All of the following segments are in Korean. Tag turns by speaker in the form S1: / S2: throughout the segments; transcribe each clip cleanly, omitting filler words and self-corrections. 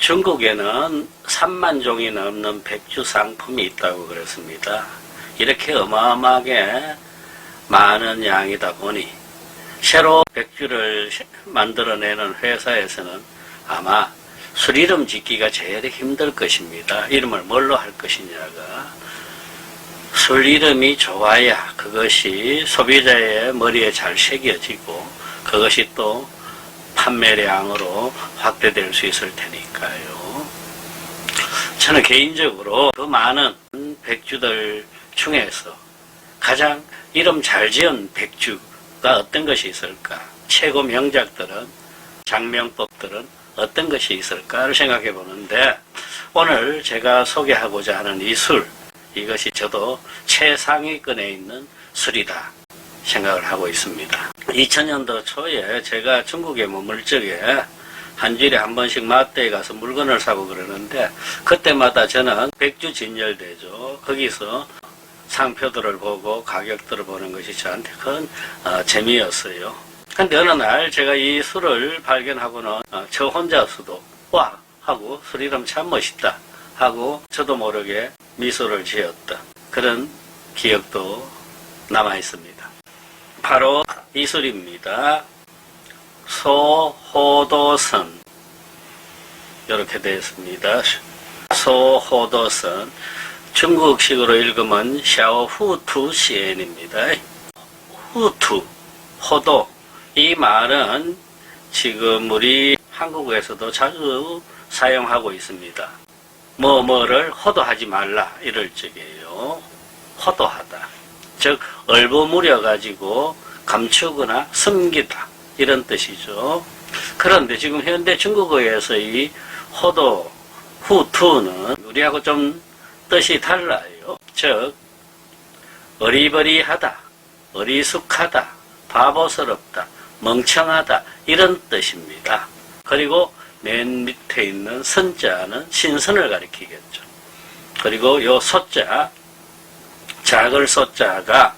S1: 중국에는 3만 종이 넘는 백주 상품이 있다고 그랬습니다. 이렇게 어마어마하게 많은 양이다 보니 새로 백주를 만들어내는 회사에서는 아마 술 이름 짓기가 제일 힘들 것입니다. 이름을 뭘로 할 것이냐가 술 이름이 좋아야 그것이 소비자의 머리에 잘 새겨지고 그것이 또 판매량으로 확대될 수 있을 테니까요. 저는 개인적으로 그 많은 백주들 중에서 가장 이름 잘 지은 백주가 어떤 것이 있을까? 최고 명작들은, 장명법들은 어떤 것이 있을까를 생각해 보는데 오늘 제가 소개하고자 하는 이 술, 이것이 저도 최상위권에 있는 술이다 생각을 하고 있습니다. 2000년도 초에 제가 중국에 머물 적에 한 주일에 한 번씩 마트에 가서 물건을 사고 그러는데 그때마다 저는 백주 진열대죠. 거기서 상표들을 보고 가격들을 보는 것이 저한테 큰 재미였어요. 근데 어느 날 제가 이 술을 발견하고는 저 혼자서도 와 하고 술 이름 참 멋있다 하고 저도 모르게 미소를 지었던 그런 기억도 남아 있습니다. 바로 이 술입니다. 소호도선 이렇게 되어 있습니다. 소호도선 중국식으로 읽으면 샤오후투 시엔입니다. 후투, 호도 이 말은 지금 우리 한국에서도 자주 사용하고 있습니다. 뭐뭐를 호도하지 말라 이럴 적이에요. 호도하다. 즉 얼버무려 가지고 감추거나 숨기다 이런 뜻이죠. 그런데 지금 현대 중국어에서 이 호도, 후투는 우리하고 좀 뜻이 달라요. 즉 어리버리하다, 어리숙하다, 바보스럽다, 멍청하다 이런 뜻입니다. 그리고 맨 밑에 있는 선자는 신선을 가리키겠죠. 그리고 요 소자, 작을 소자가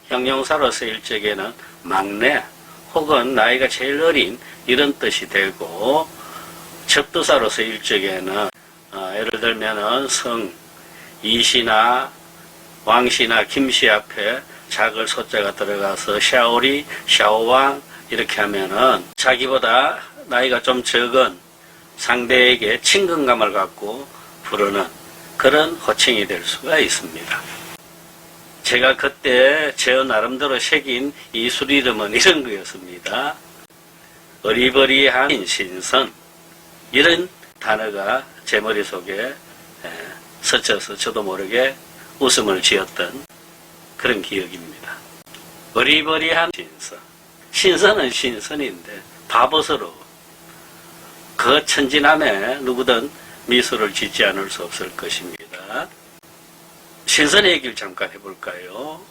S1: 형용사로 쓰일 적에는 막내 혹은 나이가 제일 어린 이런 뜻이 되고 접두사로 쓰일 적에는 예를 들면은 성, 이시나 왕시나 김씨 앞에 작을 소자가 들어가서 샤오리, 샤오왕 이렇게 하면은 자기보다 나이가 좀 적은 상대에게 친근감을 갖고 부르는 그런 호칭이 될 수가 있습니다. 제가 그때 제 나름대로 새긴 이 술 이름은 이런 거였습니다. 어리버리한 신선 이런 단어가 제 머릿속에 스쳐서 저도 모르게 웃음을 지었던 그런 기억입니다. 어리버리한 신선. 신선은 신선인데 바보스러워. 그 천진함에 누구든 미소를 짓지 않을 수 없을 것입니다. 신선의 얘기를 잠깐 해볼까요?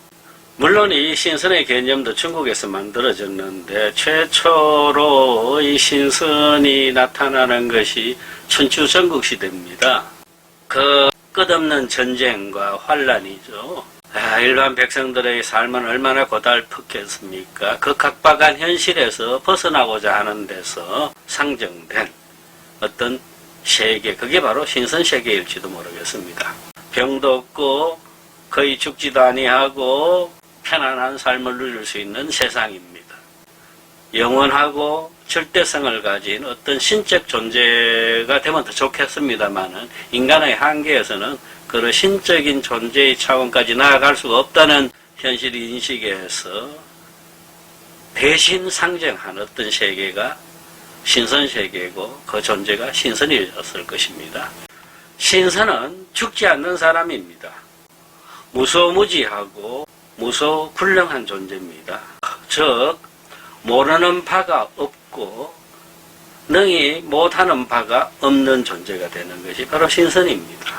S1: 물론 이 신선의 개념도 중국에서 만들어졌는데 최초로 이 신선이 나타나는 것이 춘추 전국시대입니다. 그 끝없는 전쟁과 환란이죠. 일반 백성들의 삶은 얼마나 고달프겠습니까? 그 각박한 현실에서 벗어나고자 하는 데서 상정된 어떤 세계, 그게 바로 신선세계일지도 모르겠습니다. 병도 없고 거의 죽지도 아니하고 편안한 삶을 누릴 수 있는 세상입니다. 영원하고 절대성을 가진 어떤 신적 존재가 되면 더 좋겠습니다만은 인간의 한계에서는 그런 신적인 존재의 차원까지 나아갈 수가 없다는 현실 인식에서 대신 상정한 어떤 세계가 신선세계고 그 존재가 신선이었을 것입니다. 신선은 죽지 않는 사람입니다. 무소무지하고 무소불능한 존재입니다. 즉 모르는 바가 없고 능히 못하는 바가 없는 존재가 되는 것이 바로 신선입니다.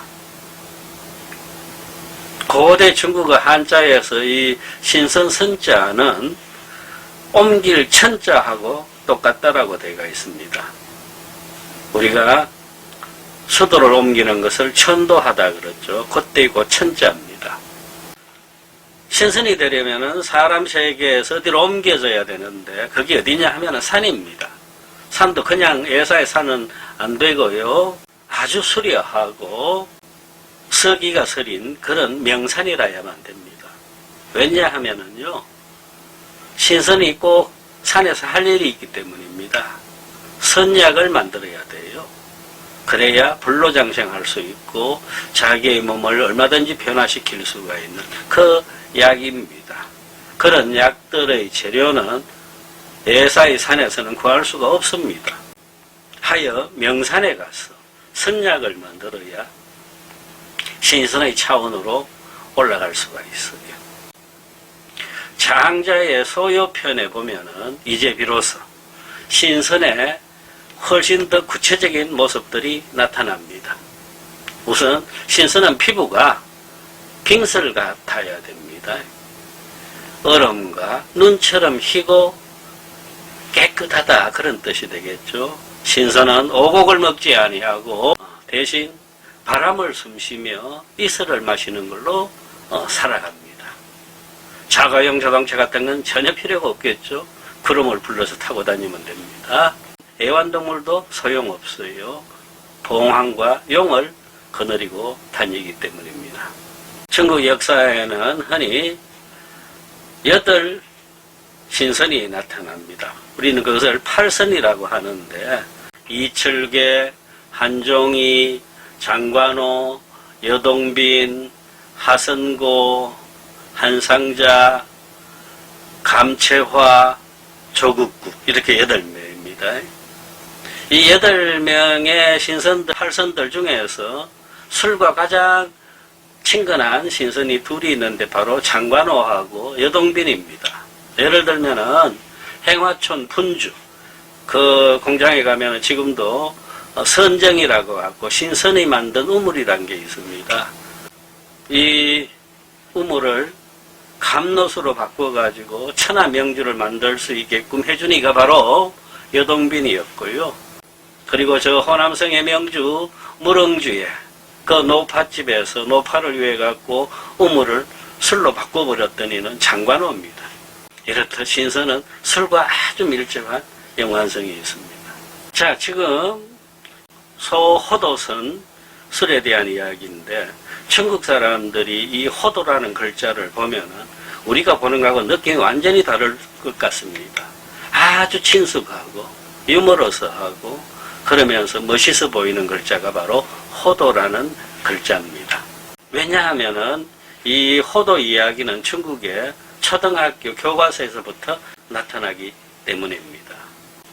S1: 고대 중국어 한자에서 이 신선 선자는 옮길 천자하고 똑같다라고 되어 있습니다. 우리가 수도를 옮기는 것을 천도하다 그랬죠. 그때이고 천자입니다. 신선이 되려면 사람 세계에서 어디로 옮겨져야 되는데 그게 어디냐 하면 산입니다. 산도 그냥 예사의 산은 안 되고요. 아주 수려하고 서기가 서린 그런 명산이라야만 됩니다. 왜냐하면은요, 신선이 꼭 산에서 할 일이 있기 때문입니다. 선약을 만들어야 돼요. 그래야 불로장생할 수 있고 자기의 몸을 얼마든지 변화시킬 수가 있는 그 약입니다. 그런 약들의 재료는 예사의 산에서는 구할 수가 없습니다. 하여 명산에 가서 선약을 만들어야 신선의 차원으로 올라갈 수가 있어요. 장자의 소요편에 보면은 이제 비로소 신선의 훨씬 더 구체적인 모습들이 나타납니다. 우선 신선한 피부가 빙슬 같아야 됩니다. 얼음과 눈처럼 희고 깨끗하다, 그런 뜻이 되겠죠. 신선은 오곡을 먹지 아니하고 대신 바람을 숨쉬며 이슬을 마시는 걸로 살아갑니다. 자가용 자동차 같은 건 전혀 필요가 없겠죠. 구름을 불러서 타고 다니면 됩니다. 애완동물도 소용없어요. 봉황과 용을 거느리고 다니기 때문입니다. 중국 역사에는 흔히 8 신선이 나타납니다. 우리는 그것을 8선이라고 하는데 이철계, 한종이, 장관호, 여동빈, 하선고, 한상자, 감채화, 조국국, 이렇게 8명입니다. 이 8명의 신선들, 8선들 중에서 술과 가장 친근한 신선이 둘이 있는데 바로 장관호하고 여동빈입니다. 예를 들면은 행화촌 분주, 그 공장에 가면은 지금도 선정이라고 하고 신선이 만든 우물이라는 게 있습니다. 이 우물을 감롯으로 바꿔가지고 천하명주를 만들 수 있게끔 해준 이가 바로 여동빈이었고요. 그리고 저 호남성의 명주 무릉주에 그 노파집에서 노파를 위해 갖고 우물을 술로 바꿔버렸던 이는 장관호입니다. 이렇듯 신선은 술과 아주 밀접한 연관성이 있습니다. 자, 지금 소호도선 술에 대한 이야기인데 중국 사람들이 이 호도라는 글자를 보면은 우리가 보는 거하고 느낌이 완전히 다를 것 같습니다. 아주 친숙하고 유머러스하고 그러면서 멋있어 보이는 글자가 바로 호도라는 글자입니다. 왜냐하면은 이 호도 이야기는 중국의 초등학교 교과서에서부터 나타나기 때문입니다.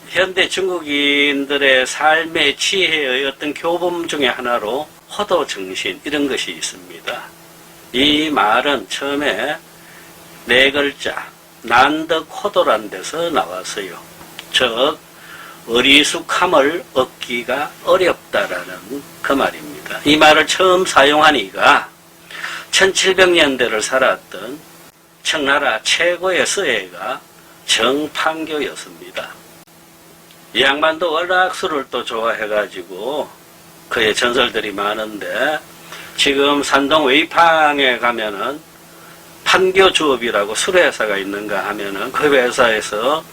S1: 현대 중국인들의 삶의 지혜의 어떤 교범 중에 하나로 호도 정신, 이런 것이 있습니다. 이 말은 처음에 4글자 난덕호도란 데서 나왔어요. 즉 어리숙함을 얻기가 어렵다라는 그 말입니다. 이 말을 처음 사용한 이가 1700년대를 살았던 청나라 최고의 서예가 정판교였습니다. 이 양반도 워낙 술을 또 좋아해가지고 그의 전설들이 많은데 지금 산동 웨이팡에 가면은 판교주업이라고 술회사가 있는가 하면은 그 회사에서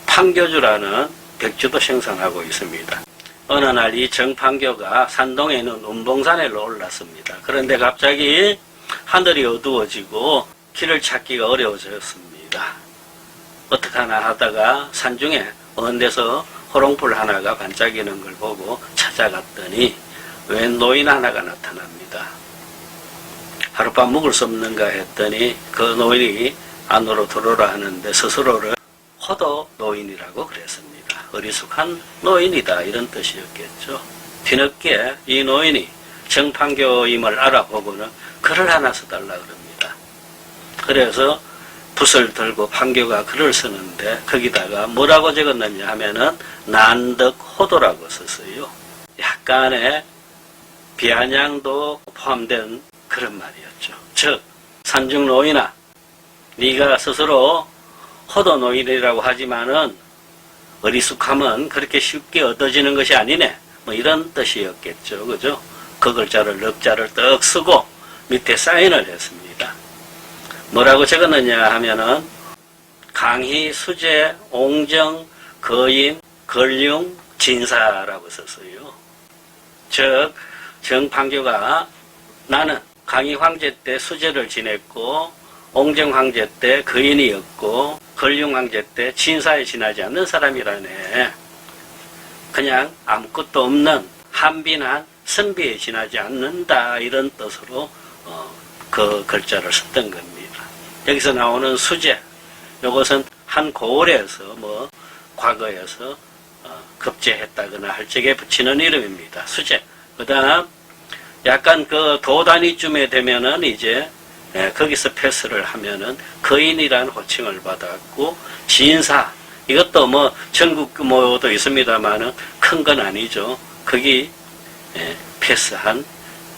S1: 판교주라는 백주도 생산하고 있습니다. 어느 날 이 정판교가 산동에 있는 운봉산에 올랐습니다. 그런데 갑자기 하늘이 어두워지고 길을 찾기가 어려워졌습니다. 어떡하나 하다가 산중에 어느 데서 호롱불 하나가 반짝이는 걸 보고 찾아갔더니 웬 노인 하나가 나타납니다. 하룻밤 묵을 수 없는가 했더니 그 노인이 안으로 들어오라 하는데 스스로를 호도 노인이라고 그랬습니다. 어리숙한 노인이다, 이런 뜻이었겠죠. 뒤늦게 이 노인이 정판교임을 알아보고는 글을 하나 써달라 그럽니다. 그래서 붓을 들고 판교가 글을 쓰는데 거기다가 뭐라고 적었느냐 하면은 난덕호도라고 썼어요. 약간의 비아냥도 포함된 그런 말이었죠. 즉 산중 노인아, 네가 스스로 호도 노인이라고 하지만은 어리숙함은 그렇게 쉽게 얻어지는 것이 아니네, 뭐 이런 뜻이었겠죠. 그죠? 그 글자를 넉자를 떡 쓰고 밑에 사인을 했습니다. 뭐라고 적었느냐 하면은 강희, 수재, 옹정, 거인, 걸륭 진사라고 썼어요. 즉 정판교가 나는 강희 황제 때 수제를 지냈고 옹정 황제 때 거인이었고 걸륭 황제 때 진사에 지나지 않는 사람이라네. 그냥 아무것도 없는 한빈한 선비에 지나지 않는다, 이런 뜻으로 그 글자를 썼던 겁니다. 여기서 나오는 수제, 이것은 한 고을에서 과거에서 급제했다거나 할 적에 붙이는 이름입니다. 수제. 그 다음 약간 그 도단위쯤에 되면은 이제 거기서 패스를 하면은 거인이라는 호칭을 받았고, 진사, 이것도 전국 규모도 있습니다만은 큰 건 아니죠. 거기 패스한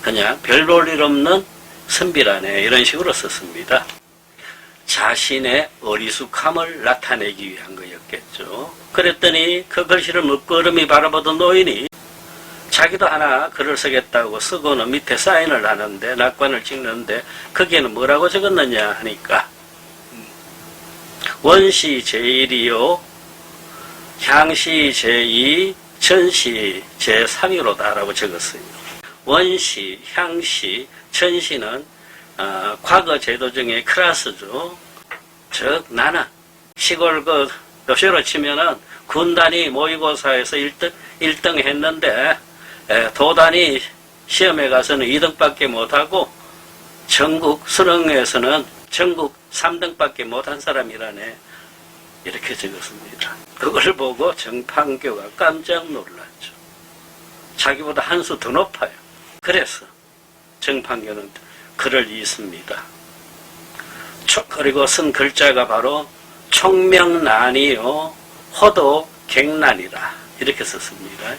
S1: 그냥 별 볼 일 없는 선비라네, 이런 식으로 썼습니다. 자신의 어리숙함을 나타내기 위한 거였겠죠. 그랬더니 그 글씨를 먹구름이 바라보던 노인이 자기도 하나 글을 쓰겠다고 쓰고는 밑에 사인을 하는데, 낙관을 찍는데 거기에는 뭐라고 적었느냐 하니까 원시 제1이요 향시 제2 천시 제3위로다 라고 적었어요. 원시, 향시, 천시는 과거 제도 중에 클래스죠. 즉 나는 시골 요새로 치면은 군단위 모의고사에서 1등 했는데 도단위 시험에 가서는 2등밖에 못하고 전국 수능에서는 전국 3등밖에 못한 사람이라네, 이렇게 적었습니다. 그걸 보고 정판교가 깜짝 놀랐죠. 자기보다 한 수 더 높아요. 그래서 정판교는 글을 읽습니다. 그리고 쓴 글자가 바로 총명난이요 호도 갱난이라, 이렇게 썼습니다.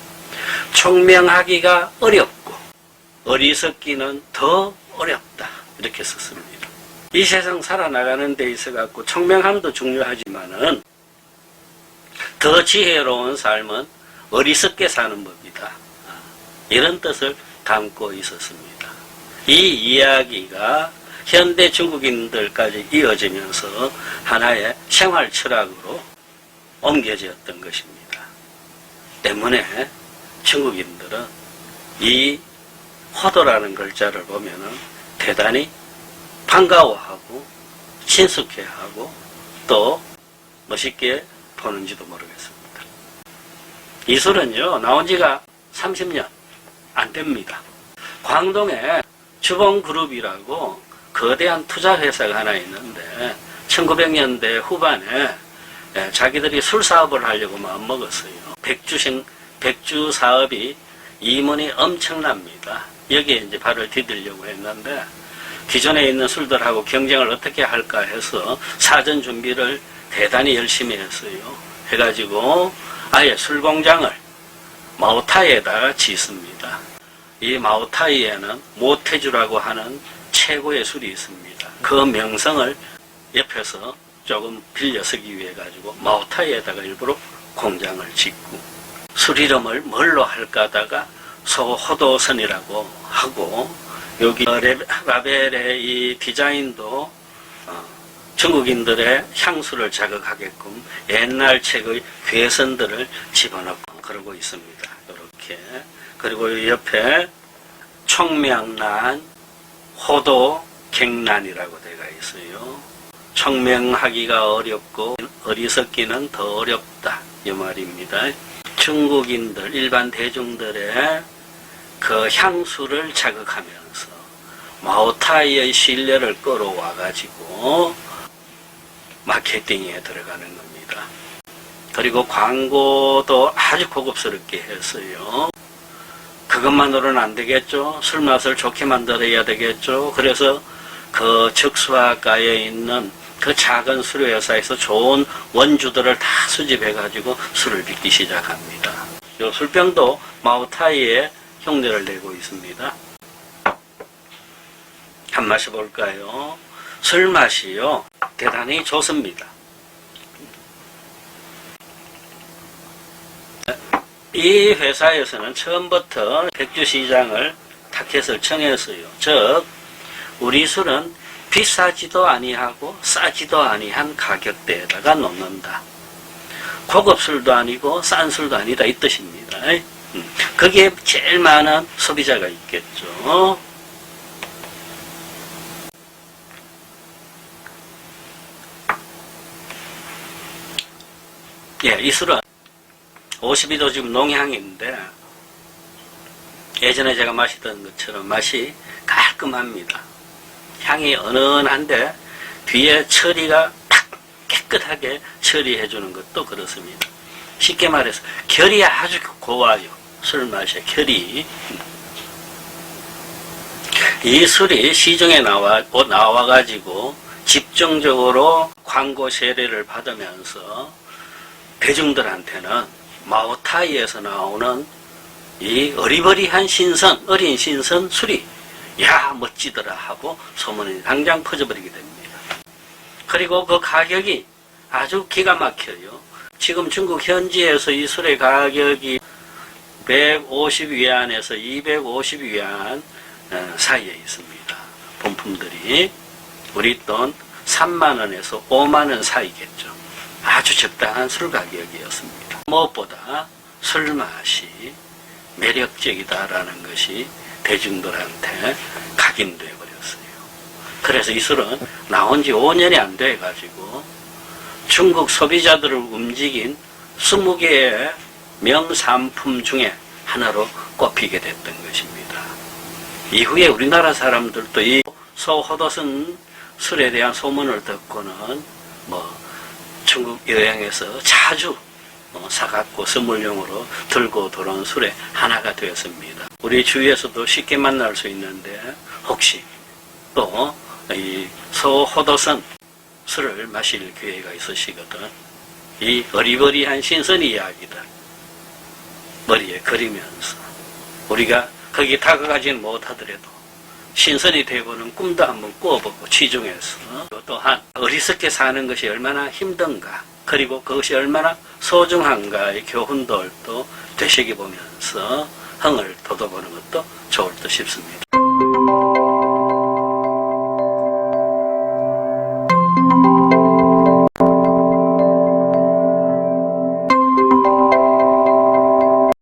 S1: 총명하기가 어렵고 어리석기는 더 어렵다, 이렇게 썼습니다. 이 세상 살아나가는 데 있어 갖고 총명함도 중요하지만은 더 지혜로운 삶은 어리석게 사는 법이다, 이런 뜻을 담고 있었습니다. 이 이야기가 현대 중국인들까지 이어지면서 하나의 생활 철학으로 옮겨졌던 것입니다. 때문에 중국인들은 이 호도라는 글자를 보면은 대단히 반가워하고 친숙해하고 또 멋있게 보는지도 모르겠습니다. 이 술은요, 나온 지가 30년 안 됩니다. 광동에 주봉그룹이라고 거대한 투자회사가 하나 있는데 1900년대 후반에 자기들이 술 사업을 하려고 마음먹었어요. 백주 사업이 이문이 엄청납니다. 여기에 이제 발을 디디려고 했는데 기존에 있는 술들하고 경쟁을 어떻게 할까 해서 사전 준비를 대단히 열심히 했어요. 해가지고 아예 술 공장을 마오타이에다가 짓습니다. 이 마오타이에는 모태주라고 하는 최고의 술이 있습니다. 그 명성을 옆에서 조금 빌려 쓰기 위해 가지고 마오타이에다가 일부러 공장을 짓고, 술 이름을 뭘로 할까 하다가 소호도선이라고 하고, 여기 라벨의 이 디자인도 중국인들의 향수를 자극하게끔 옛날 책의 괴선들을 집어넣고 그러고 있습니다. 이렇게. 그리고 옆에 총명난, 호도, 갱난이라고 되어 있어요. 총명하기가 어렵고 어리석기는 더 어렵다, 이 말입니다. 중국인들, 일반 대중들의 그 향수를 자극하면서 마오타이의 신뢰를 끌어와 가지고 마케팅에 들어가는 겁니다. 그리고 광고도 아주 고급스럽게 했어요. 그것만으로는 안 되겠죠. 술 맛을 좋게 만들어야 되겠죠. 그래서 그 적수학가에 있는 그 작은 수료회사에서 좋은 원주들을 다 수집해 가지고 술을 빚기 시작합니다. 이 술병도 마오타이의 흉내를 내고 있습니다. 한 마셔볼까요? 술 맛이요, 대단히 좋습니다. 이 회사에서는 처음부터 백주시장을 타켓을 정했어요. 즉 우리 술은 비싸지도 아니하고 싸지도 아니한 가격대에다가 놓는다. 고급 술도 아니고 싼 술도 아니다 이 뜻입니다. 거기에 제일 많은 소비자가 있겠죠. 예, 이 술은 52도 지금 농향인데 예전에 제가 마시던 것처럼 맛이 깔끔합니다. 향이 은은한데 뒤에 처리가 탁 깨끗하게 처리해주는 것도 그렇습니다. 쉽게 말해서 결이 아주 고와요. 술 맛의 결이. 이 술이 시중에 나와가지고 집중적으로 광고 세례를 받으면서 대중들한테는 마오타이에서 나오는 이 어리버리한 신선, 어린 신선 술이 야 멋지더라 하고 소문이 당장 퍼져버리게 됩니다. 그리고 그 가격이 아주 기가 막혀요. 지금 중국 현지에서 이 술의 가격이 150위안에서 250위안 사이에 있습니다. 본품들이 우리 돈 3만원에서 5만원 사이겠죠. 아주 적당한 술 가격이었습니다. 무엇보다 술 맛이 매력적이다라는 것이 대중들한테 각인되어 버렸어요. 그래서 이 술은 나온 지 5년이 안 돼 가지고 중국 소비자들을 움직인 20개의 명산품 중에 하나로 꼽히게 됐던 것입니다. 이후에 우리나라 사람들도 이 소호도슨 술에 대한 소문을 듣고는 중국 여행에서 자주 사갖고 선물용으로 들고 들어온 술의 하나가 되었습니다. 우리 주위에서도 쉽게 만날 수 있는데 혹시 또 이 소호도선 술을 마실 기회가 있으시거든 이 어리버리한 신선 이야기들 머리에 그리면서 우리가 거기 다가가지는 못하더라도 신선이 되고는 꿈도 한번 꾸어보고 취중해서 또한 어리석게 사는 것이 얼마나 힘든가 그리고 그것이 얼마나 소중한가의 교훈들도 되새겨보면서 흥을 돋워보는 것도 좋을 듯 싶습니다.